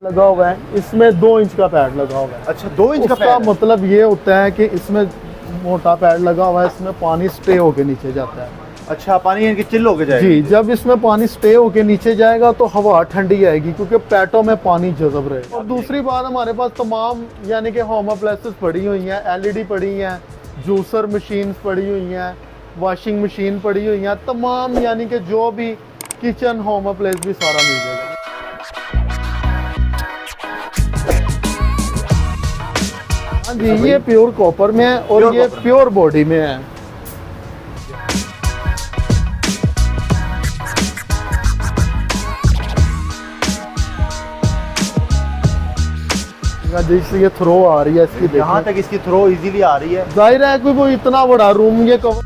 लगा हुआ है, इसमें 2 इंच का पैड लगा हुआ है। अच्छा 2 इंच का उसका पैड मतलब ये होता है कि इसमें मोटा पैड लगा हुआ है, इसमें पानी स्टे होके नीचे जाता है। अच्छा पानी इनकी चिल होके जाएगा। जी, जब इसमें पानी स्टे होके नीचे जाएगा तो हवा ठंडी आएगी क्योंकि पैटों में पानी जज़ब रहेगा। और दूसरी बात, हमारे पास तमाम यानी कि होम अप्लायंसेस पड़ी हुई हैं, एलईडी पड़ी हैं, जूसर मशीन्स पड़ी हुई हैं, वॉशिंग मशीन पड़ी हुई हैं, तमाम यानी कि जो भी किचन होम अप्लायंस भी सारा मिल जाएगा। हाँ जी, ये प्योर कॉपर में है और ये प्योर बॉडी में है। जिससे ये थ्रो आ रही है इसकी, यहाँ तक इसकी थ्रो इजीली आ रही है। जाहिर है कोई वो इतना बड़ा रूम ये कवर।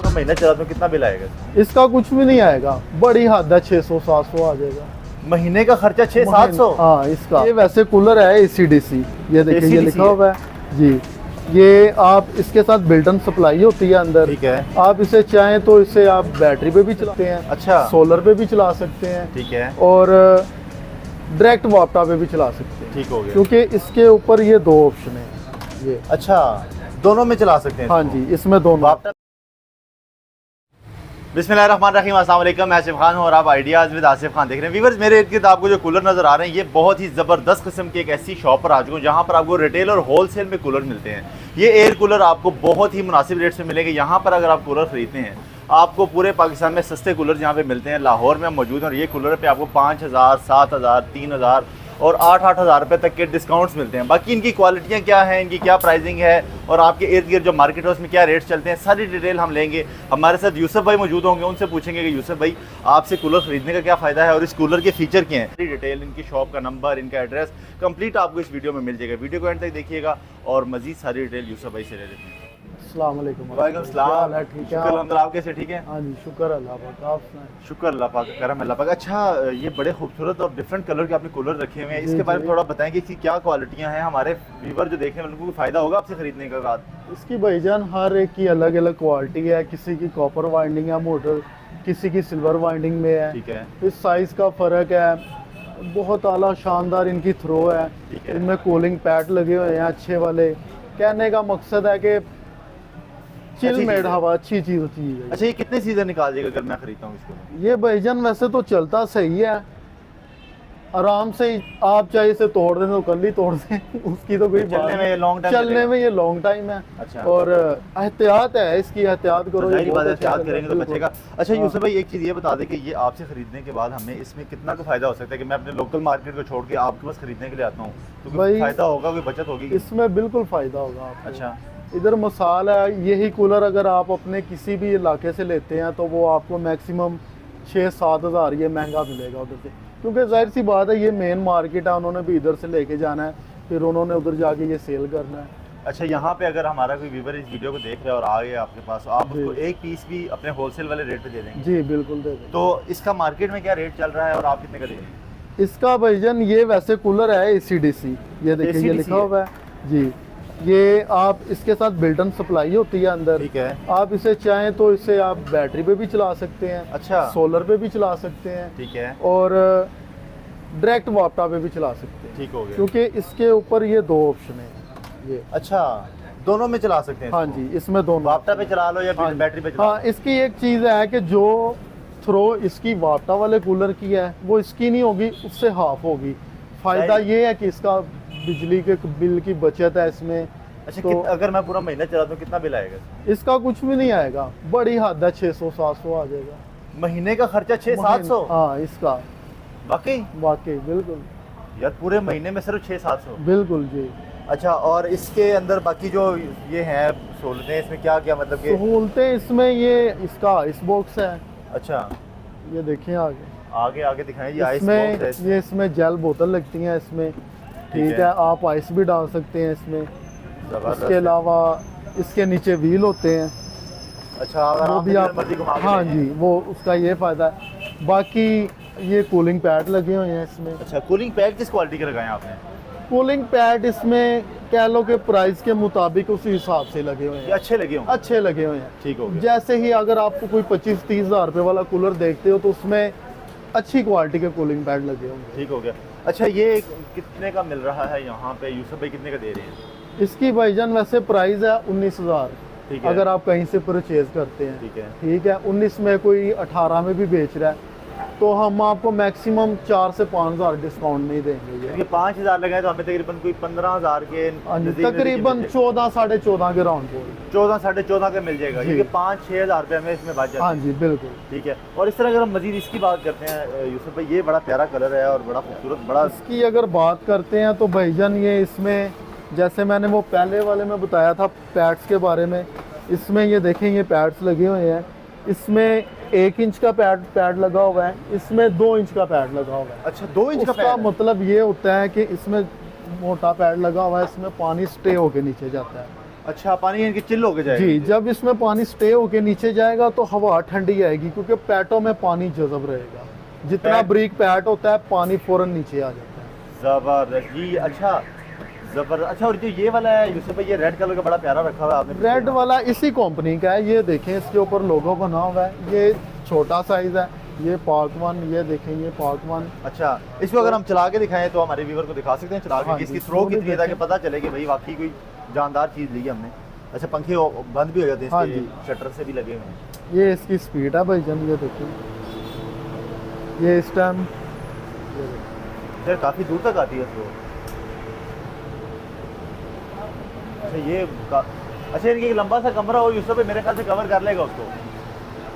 महीना चला तो कितना बिल आएगा? इसका कुछ भी नहीं आएगा, बड़ी हद है 600-700 आ जाएगा महीने का खर्चा। 600-700? हाँ, इसका ये वैसे कूलर है एसीडीसी, ये देखिए ये लिखा हुआ है जी। ये आप इसके साथ बिल्ट-इन सप्लाई होती है अंदर। ठीक है। आप इसे चाहें तो इसे आप बैटरी पे भी चलाते हैं। अच्छा। सोलर पे भी चला सकते हैं। ठीक है। और डायरेक्ट वापटा पे भी चला सकते हैं। ठीक हो गया। क्योंकि इसके ऊपर ये 2 ऑप्शन है ये। अच्छा, दोनों में चला सकते हैं? हाँ जी, इसमें दोनों। बिस्मिल्लाहिर्रहमानिर्रहीम, अस्सलाम वालेकुम। मैं आसिफ खान हूँ और आप आइडियाज़ विद आसिफ खान देख रहे हैं। व्यूअर्स, मेरे इर्द गिर्द आपको जो कूलर नज़र आ रहे हैं, ये बहुत ही ज़बरदस्त किस्म की एक ऐसी शॉप पर आ चुका हूँ जहाँ पर आपको रिटेल और होलसेल में कूलर मिलते हैं। ये एयर कूलर आपको बहुत ही मुनासिब रेट से मिलेंगे। यहाँ पर अगर आप कूलर ख़रीदते हैं, आपको पूरे पाकिस्तान में सस्ते कूलर जहाँ पे मिलते हैं। लाहौर में हम मौजूद हैं और ये कूलर पे आपको 5000, 7000, 3000 और 8-8 हज़ार रुपये तक के डिस्काउंट्स मिलते हैं। बाकी इनकी क्वालिटियाँ क्या हैं, इनकी क्या प्राइसिंग है और आपके इर्द गिर्द जो मार्केट है उसमें क्या रेट्स चलते हैं, सारी डिटेल हम लेंगे। हमारे साथ यूसुफ भाई मौजूद होंगे, उनसे पूछेंगे कि यूसुफ भाई आपसे कूलर खरीदने का क्या फ़ायदा है और इस कूलर के फीचर क्या हैं। सारी डिटेल, इनकी शॉप का नंबर, इनका एड्रेस कंप्लीट आपको इस वीडियो में मिल जाएगा। वीडियो को एंड तक देखिएगा और मज़ीद सारी डिटेल यूसुफ भाई से ले लेते हैं। अस्सलाम वालेकुम। वालेकुम सलाम। ठीक है, आप कैसे? ठीक है। हाँ जी, शुक्र अल्लाह पाक, आप सुनाएं। शुक्र अल्लाह पाक, करम अल्लाह पाक। अच्छा, ये बड़े खूबसूरत और डिफरेंट कलर के आपने कूलर रखे हुए हैं, इसके बारे में थोड़ा बताएं कि इसकी क्या क्वालिटियां हैं, हमारे व्यूअर जो देखने वालों को फ़ायदा होगा आपसे ख़रीदने के बाद। इसकी भाईजान हर एक की अलग अलग क्वालिटी है। किसी की कॉपर वाइंडिंग है मोटर, किसी की सिल्वर वाइंडिंग में है। ठीक है। इस साइज़ का फ़र्क है। बहुत आला शानदार इनकी थ्रो है। इनमें कूलिंग पैड लगे हुए हैं अच्छे वाले। कहने का मकसद है कि चिल मेड हवा अच्छी चीज़ होती है। अच्छा, ये कितने सीजन निकाल देगा अगर मैं खरीदता हूँ इसको? ये भाईजान वैसे तो चलता सही है, आराम से आप चाहे इसे तोड़ दें तो कल ही तोड़ दें, उसकी तो कोई बात नहीं। लॉन्ग टाइम चलने में ये लॉन्ग टाइम है। अच्छा। और एहतियात है इसकी, एहतियात करो। एहतियात करेंगे तो बचेगा। अच्छा यूसुफ भाई, एक चीज़ ये बता दें कि ये आपसे खरीदने के बाद हमें इसमें कितना का फ़ायदा हो सकता है कि मैं अपने लोकल मार्केट को छोड़ के आपके पास खरीदने के लिए आता हूँ, तो कोई फ़ायदा होगा, कोई बचत होगी? इसमें बिल्कुल फ़ायदा होगा आपको। अच्छा। इधर मिसाल है, यही कूलर अगर आप अपने किसी भी इलाके से लेते हैं तो वो आपको मैक्सिमम 6-7 हज़ार ये महंगा मिलेगा उधर से, क्योंकि जाहिर सी बात है ये मेन मार्केट है, उन्होंने भी इधर से लेके जाना है, फिर उन्होंने उधर जाके ये सेल करना है। अच्छा, यहाँ पे अगर हमारा कोई व्यूअर इस वीडियो को देख रहा है और आ गया आपके पास, आप उसको एक पीस भी अपने होलसेल वाले रेट पे दे देंगे? जी बिल्कुल दे देंगे। तो इसका मार्केट में क्या रेट चल रहा है और आप कितने का देंगे? इसका भाईजान ये वैसे कूलर है एसीडीसी, ये देखिए ये लिखा हुआ है जी। ये आप इसके साथ बिल्ट-इन सप्लाई होती है अंदर। ठीक है। आप इसे चाहें तो इसे आप बैटरी पे भी चला सकते हैं। अच्छा। सोलर पे भी चला सकते हैं। ठीक है। और डायरेक्ट वापटा पे भी चला सकते हैं। ठीक हो गया। क्योंकि इसके ऊपर ये 2 ऑप्शन है ये। अच्छा, दोनों में चला सकते हैं? हाँ जी, इसमें दोनों। वापटा पे चला लो या बैटरी पे चला लो? हाँ, इसकी एक चीज़ है कि जो थ्रो इसकी वापटा वाले कूलर की है वो इसकी नहीं होगी, उससे हाफ होगी। फ़ायदा ये है कि इसका बिजली के बिल की बचत है इसमें। अच्छा, तो अगर मैं पूरा महीना चला तो कितना बिल आएगा? इसका कुछ भी नहीं आएगा, बड़ी हद है 600-700 आ जाएगा महीने का खर्चा। 600-700? हाँ, इसका वाकई बिल्कुल यार, पूरे महीने में सिर्फ 600-700? बिल्कुल जी। अच्छा, और इसके अंदर बाकी जो ये हैं सहूलतें, इसमें क्या क्या मतलब कि सहूलतें इसमें ये इसका आइस बॉक्स है। अच्छा, ये देखें आगे आगे आगे दिखाएं। ये आइस इसमें बॉक्स है। ये इसमें जेल बोतल लगती हैं इसमें। ठीक है, आप आइस भी डाल सकते हैं इसमें। इसके अलावा इसके नीचे व्हील होते हैं। अच्छा, अगर वो भी आप, हाँ जी, वो उसका ये फ़ायदा है। बाकी ये कूलिंग पैड लगे हुए हैं इसमें। अच्छा, कूलिंग पैड किस क्वालिटी के लगाए आपने? कूलिंग पैड इसमें कह लो कि प्राइस के मुताबिक उसी हिसाब से लगे हुए ये हैं, अच्छे लगे होंगे। अच्छे लगे हुए हैं। ठीक हो गया। जैसे ही अगर आपको कोई 25-30 हज़ार रुपये वाला कूलर देखते हो तो उसमें अच्छी क्वालिटी के कूलिंग पैड लगे होंगे। ठीक हो गया। अच्छा ये कितने का मिल रहा है यहाँ पे यूसुफ भाई, कितने का दे रहे हैं? इसकी भाईजान वैसे प्राइस है 19,000, ठीक है। अगर आप कहीं से परचेज करते हैं। ठीक है। ठीक है, 19 में कोई 18 में भी बेच रहा है तो हम आपको मैक्सिमम 4 से 5 हज़ार डिस्काउंट में ही देंगे ये। ये 5,000 लगाए तो हमें तकरीबन कोई 15,000 के नज़दीक तकरीबन 14 साढ़े 14 के राउंड बोल। 14 साढ़े 14 का मिल जाएगा, जी। क्योंकि 5-6 हज़ार रुपये हमें इसमें बच जाते हाँ हैं। जी बिल्कुल। ठीक है। और इस तरह अगर हम मजीद इसकी बात करते हैं यूसुफ भाई, ये बड़ा प्यारा कलर है और बड़ा खूबसूरत, बड़ा इसकी अगर बात करते हैं तो भाईजान ये इसमें जैसे मैंने वो पहले वाले में बताया था पैड्स के बारे में, इसमें ये देखें ये पैड्स लगे हुए हैं। इसमें 1 इंच का पैड लगा हुआ है, इसमें 2 इंच का पैड लगा हुआ है। अच्छा 2 इंच का उसका पैड है। मतलब ये होता है कि इसमें मोटा पैड लगा हुआ है, इसमें पानी स्टे होके नीचे जाता है। अच्छा पानी इनकी चिल होके जाएगा। जी, जब इसमें पानी स्टे होके नीचे जाएगा तो हवा ठंडी आएगी क्योंकि पैटों में पानी जज़ब रहेगा। जितना पैट- ब्रीक पैट होता है पानी फौरन नीचे आ जाता है। जबरदस्त जी। अच्छा जबरदस्त। अच्छा और जो ये वाला है यूसुफ भाई, ये रेड कलर का बड़ा प्यारा रखा हुआ है आपने। रेड वाला इसी कंपनी का है, ये देखें इसके ऊपर लोगो बना हुआ है। ये छोटा साइज है, ये पार्क 1, ये देखें ये पार्क 1। अच्छा इसको अगर हम चला के दिखाएं तो हमारे व्यूवर को दिखा सकते हैं चला के हाँ कि इसकी जी, थ्रो वो भी कितनी है, ताकि देखें। पता चले कि भाई वाकई कोई जानदार चीज़ ली है हमने। अच्छा पंखे बंद भी हो जाते हैं हाँ इसके, जी। शटर से भी लगे हुए हैं। ये इसकी स्पीड है भाईजान, ये देखिए ये इस टाइम सर काफ़ी दूर तक आती है थ्रो। अच्छा अच्छा इनकी एक लंबा सा कमरा और यूसुफ भाई मेरे ख्याल से कवर कर लेगा उसको।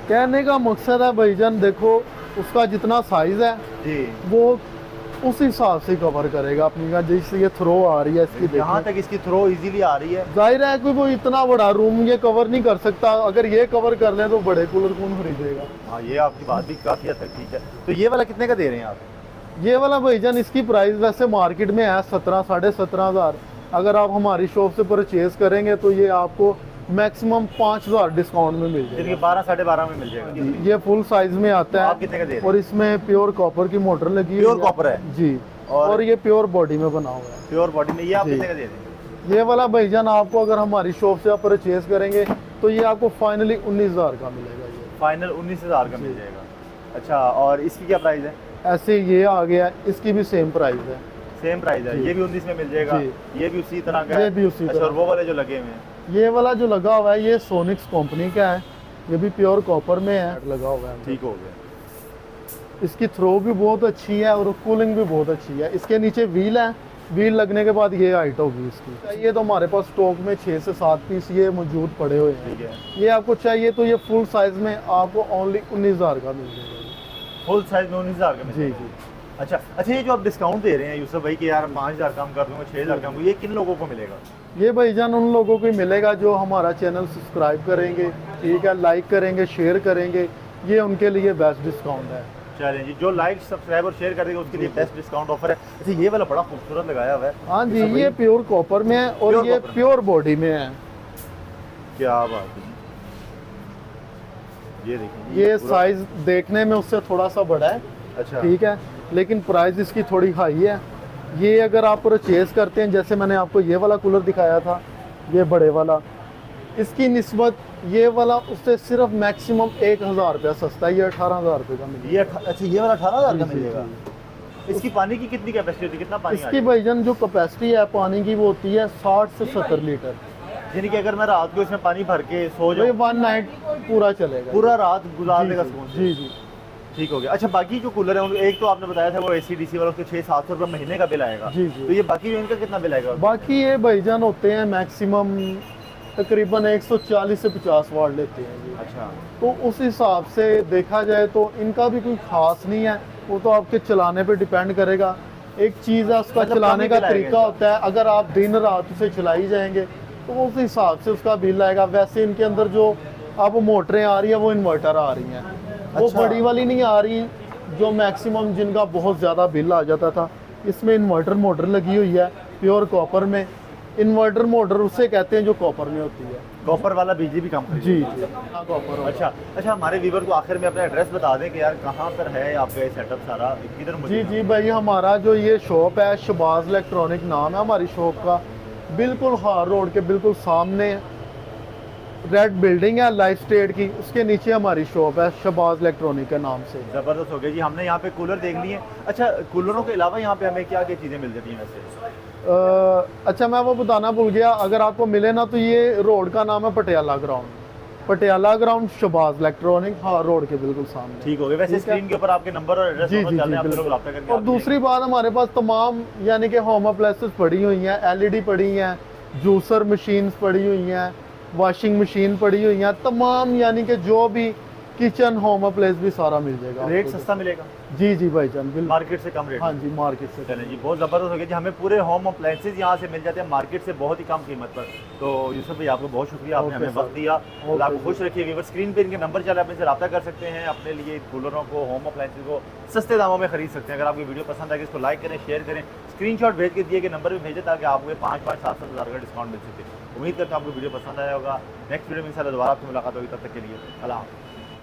कहने का मकसद है भाईजान, देखो उसका जितना साइज है जी। वो उस हिसाब से कवर करेगा अपनी का। जैसे ये थ्रो आ रही है इसकी यहाँ देखें, तक इसकी थ्रो इजीली आ रही है। जाहिर है कि वो इतना बड़ा रूम ये कवर नहीं कर सकता। अगर ये कवर कर ले तो बड़े कूलर कौन खरीदेगा। हाँ ये आपकी बात भी काफ़ी हद तक ठीक है। तो ये वाला कितने का दे रहे हैं आप? ये वाला भाईजान इसकी प्राइस वैसे मार्केट में है 17 साढ़े 17 हज़ार। अगर आप हमारी शॉप से परचेज करेंगे तो ये आपको मैक्सिमम 5 हज़ार डिस्काउंट में मिल जिनकी जाएगा। 12 साढ़े 12 में मिल जाएगा। ये फुल साइज में आता आप है कितने का दे रहे हैं? और इसमें प्योर कॉपर की मोटर लगी प्योर हुई कॉपर है? जी। और और ये प्योर बॉडी में बना हुआ है। प्योर बॉडी में ये आप जी। कितने का दे रहे हैं? ये वाला भाईजान आपको अगर हमारी शॉप से आप परचेज करेंगे तो ये आपको फाइनली 19,000 का मिलेगा। ये फाइनल 19,000 का मिल जी। जाएगा। अच्छा और इसकी क्या प्राइस है? ऐसे ये आ गया, इसकी भी सेम प्राइस है। सेम प्राइस है, जी। ये भी 19 में मिल जाएगा। जी। ये भी उसी तरह का ये है? भी उसी अच्छा तरह और वो वाले जो लगे हुए हैं? ये वाला जो लगा हुआ है ये सोनिक्स कंपनी का है, ये भी प्योर कॉपर में है लगा हुआ है। ठीक हो गया। इसकी थ्रो भी बहुत अच्छी है और कूलिंग भी बहुत अच्छी है। इसके नीचे व्हील है, व्हील लगने के बाद ये हाइट होगी इसकी। ये तो हमारे पास स्टॉक में 6 से 7 पीस ये मौजूद पड़े हुए हैं। ठीक है। ये आपको चाहिए तो ये फुल साइज में आपको ओनली 19,000 का मिल जाएगा। फुल साइज में 19,000 का मिल जी जाएगा। जी। अच्छा ये जो आप डिस्काउंट दे रहे हैं यूसुफ भाई कि यार 5,000 कम कर दूंगा, 6,000 कम, ये किन लोगों को मिलेगा? ये भाईजान उन लोगों को ही मिलेगा जो हमारा चैनल सब्सक्राइब करेंगे, ठीक है, लाइक करेंगे, शेयर करेंगे, ये उनके लिए बेस्ट डिस्काउंट है। चलें जी, जो लाइक सब्सक्राइब और शेयर करेगा उसके लिए बेस्ट डिस्काउंट ऑफर है। अच्छा ये वाला बड़ा खूबसूरत लगाया हुआ है। हाँ जी, यूसुफ ये भाई, प्योर कॉपर में है और प्योर ये कॉपर में। प्योर बॉडी में है। क्या बात है। ये देखिए ये पूरा- साइज देखने में उससे थोड़ा सा बड़ा है, अच्छा ठीक है, लेकिन प्राइस इसकी थोड़ी हाई है। ये अगर आप परचेज करते हैं, जैसे मैंने आपको ये वाला कूलर दिखाया था, ये बड़े वाला, इसकी निस्बत ये वाला उससे सिर्फ मैक्सिमम 1,000 रुपया सस्ता है। ये 18,000 रुपये का मिलेगा। ये अच्छा ये वाला 18,000 का जी, मिल जी, जाएगा। इसकी पानी की कितनी कैपेसिटी होती है, कितना पानी आ इसकी जाएगा? भाईजान जो कैपेसिटी है पानी की वो होती है 60 से 70 लीटर। यानी कि अगर मैं रात को इसमें पानी भर के सो तो ये जाऊँ 1 नाइट पूरा चलेगा। पूरा रात गुजार जी, देगा जी, सुकून से। जी जी। ठीक हो गया। अच्छा बाकी जो कूलर है एक तो आपने बताया था वो AC/DC वाला, उसके 600-700 रुपये महीने का बिल आएगा। जी, जी। तो ये बाकी इनका कितना बिल आएगा? बाकी ये भाईजान होते हैं मैक्सिमम तकरीबन 140 से 50 वाट लेते हैं ये। अच्छा तो उस हिसाब से देखा जाए तो इनका भी कोई खास नहीं है, वो तो आपके चलाने पे डिपेंड करेगा। एक चीज़ है उसका मतलब चलाने कम का ही बिल आएगा तरीका होता है, अगर आप दिन रात उसे चलाई जाएंगे तो उस हिसाब से उसका बिल आएगा। वैसे इनके अंदर जो अब मोटरें आ रही हैं वो इन्वर्टर आ रही हैं, वो अच्छा। बड़ी वाली नहीं आ रही जो मैक्सिमम जिनका बहुत ज़्यादा बिल आ जाता था। इसमें इन्वर्टर मोटर लगी हुई है प्योर कॉपर में। इन्वर्टर मोटर उसे कहते हैं जो कॉपर में होती है। कॉपर वाला बिजली भी कम करेगा। जी जी, कॉपर होगा। अच्छा हमारे व्यूवर को आखिर में अपना एड्रेस बता दें कि यार कहाँ पर है आपका ये सेटअप सारा, किधर मुझे? जी जी भाई, हमारा जो ये शॉप है शहबाज इलेक्ट्रॉनिक नाम है हमारी शॉप का। बिल्कुल हार रोड के बिल्कुल सामने रेड बिल्डिंग है लाइफ स्टेट की, उसके नीचे हमारी शॉप है शहबाज इलेक्ट्रॉनिक के नाम से। ज़बरदस्त हो गया जी। हमने यहाँ पे कूलर देख लिए। अच्छा, कूलरों के अलावा यहाँ पे हमें क्या क्या चीज़ें मिल जाती हैं वैसे? अच्छा मैं वो बताना भूल गया, अगर आपको मिले ना तो ये रोड का नाम है Patiala ground, Patiala ground Shahbaz electronic, हाँ रोड के बिल्कुल सामने। ठीक हो गया। वैसे स्क्रीन के ऊपर आपके नंबर और एड्रेस जी दोनों जी चल जी रहे हैं, आप लोग बिल्कुल। रब्ता करके और आप दूसरी बात हमारे पास तमाम यानी कि होम अप्लायंसेस पड़ी हुई हैं, एलईडी पड़ी हैं, जूसर मशीन्स पड़ी हुई हैं, वॉशिंग मशीन पड़ी हुई हैं, तमाम यानी कि जो भी किचन होम अप्लायंस भी सारा मिल जाएगा रेट आपको। सस्ता मिलेगा, जी जी भाईजान बिल्कुल, मार्केट से कम रेट। हाँ जी मार्केट से। चलें जी, बहुत ज़बरदस्त हो गया जी। हमें पूरे होम अप्लायंसेज यहाँ से मिल जाते हैं मार्केट से बहुत ही कम कीमत पर। तो यूसुफ भाई आपको बहुत शुक्रिया, आपने ओके हमें सर। वक्त दिया। ओके और आपको जी। खुश रखिए। व्यूअर्स स्क्रीन पे इनके नंबर चला, आप इनसे रब्ता कर सकते हैं, अपने लिए कूलरों को, होम अप्लायंसेज को सस्ते दामों में खरीद सकते हैं। अगर आपकी वीडियो पसंद आए इसको लाइक करें, शेयर करें, स्क्रीनशॉट भेज के दिए कि नंबर भी भेजें ताकि आपको 5-5, 7-7 हज़ार का डिस्काउंट मिल सके। उम्मीद करता हूँ आपको वीडियो पसंद आया होगा। नेक्स्ट वीडियो में इंशाल्लाह दोबारा आपसे मुलाकात होगी, तब तक के लिए अल्लाह हाफ़िज़।